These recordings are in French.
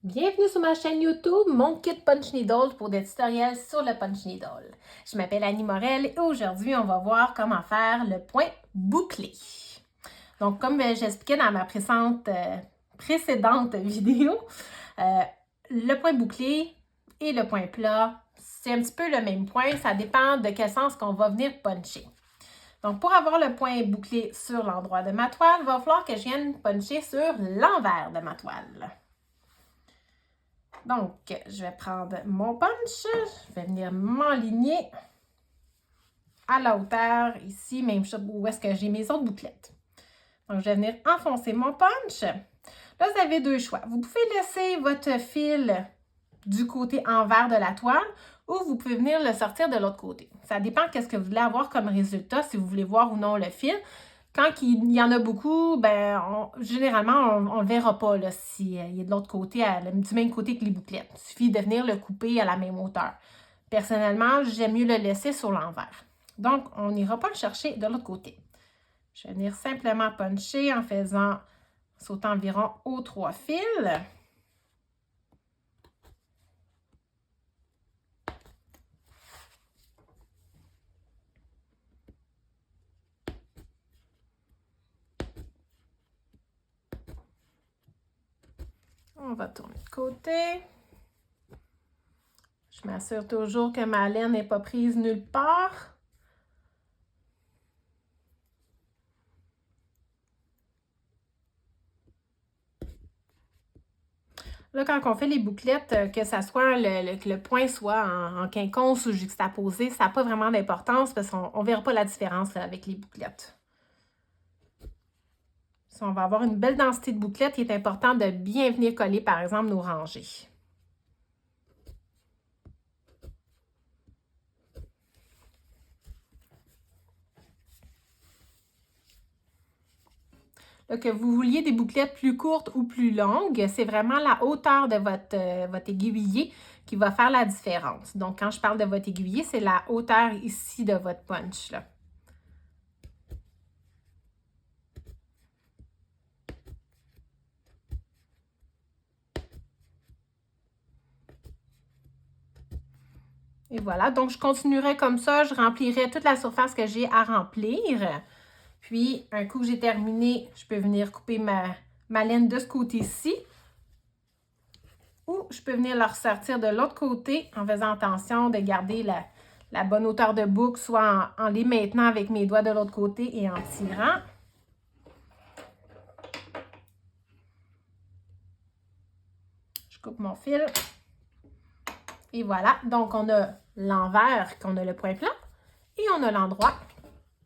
Bienvenue sur ma chaîne YouTube, mon kit Punch Needle pour des tutoriels sur le Punch Needle. Je m'appelle Annie Morel et aujourd'hui, on va voir comment faire le point bouclé. Donc, comme j'expliquais dans ma précédente vidéo, le point bouclé et le point plat, c'est un petit peu le même point. Ça dépend de quel sens qu'on va venir puncher. Donc, pour avoir le point bouclé sur l'endroit de ma toile, il va falloir que je vienne puncher sur l'envers de ma toile. Donc, je vais prendre mon punch, je vais venir m'enligner à la hauteur ici, même où est-ce que j'ai mes autres bouclettes. Donc, je vais venir enfoncer mon punch. Là, vous avez deux choix. Vous pouvez laisser votre fil du côté envers de la toile ou vous pouvez venir le sortir de l'autre côté. Ça dépend de ce que vous voulez avoir comme résultat, si vous voulez voir ou non le fil. Quand il y en a beaucoup, ben, généralement, on ne le verra pas s'il est de l'autre côté, du même côté que les bouclettes. Il suffit de venir le couper à la même hauteur. Personnellement, j'aime mieux le laisser sur l'envers. Donc, on n'ira pas le chercher de l'autre côté. Je vais venir simplement puncher en sautant environ aux 3 fils. On va tourner de côté. Je m'assure toujours que ma laine n'est pas prise nulle part. Là, quand on fait les bouclettes, que ça soit que le point soit en quinconce ou juxtaposé, ça n'a pas vraiment d'importance parce qu'on ne verra pas la différence là, avec les bouclettes. Si on va avoir une belle densité de bouclettes, il est important de bien venir coller, par exemple, nos rangées. Là, que vous vouliez des bouclettes plus courtes ou plus longues, c'est vraiment la hauteur de votre aiguillier qui va faire la différence. Donc, quand je parle de votre aiguillier, c'est la hauteur ici de votre punch, là. Et voilà, donc je continuerai comme ça, je remplirai toute la surface que j'ai à remplir. Puis, un coup que j'ai terminé, je peux venir couper ma laine de ce côté-ci. Ou je peux venir la ressortir de l'autre côté en faisant attention de garder la bonne hauteur de boucle, soit en les maintenant avec mes doigts de l'autre côté et en tirant. Je coupe mon fil. Et voilà, donc on a l'envers qu'on a le point plat et on a l'endroit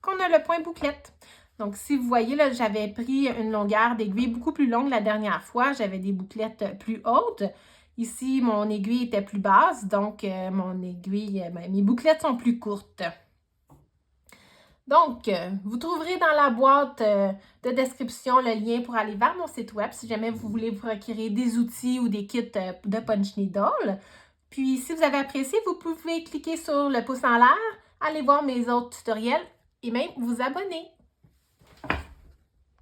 qu'on a le point bouclette. Donc, si vous voyez, là, j'avais pris une longueur d'aiguille beaucoup plus longue la dernière fois. J'avais des bouclettes plus hautes. Ici, mon aiguille était plus basse, donc mes bouclettes sont plus courtes. Donc, vous trouverez dans la boîte de description le lien pour aller vers mon site web si jamais vous voulez vous requérir des outils ou des kits de Punch Needle. Puis, si vous avez apprécié, vous pouvez cliquer sur le pouce en l'air, aller voir mes autres tutoriels et même vous abonner.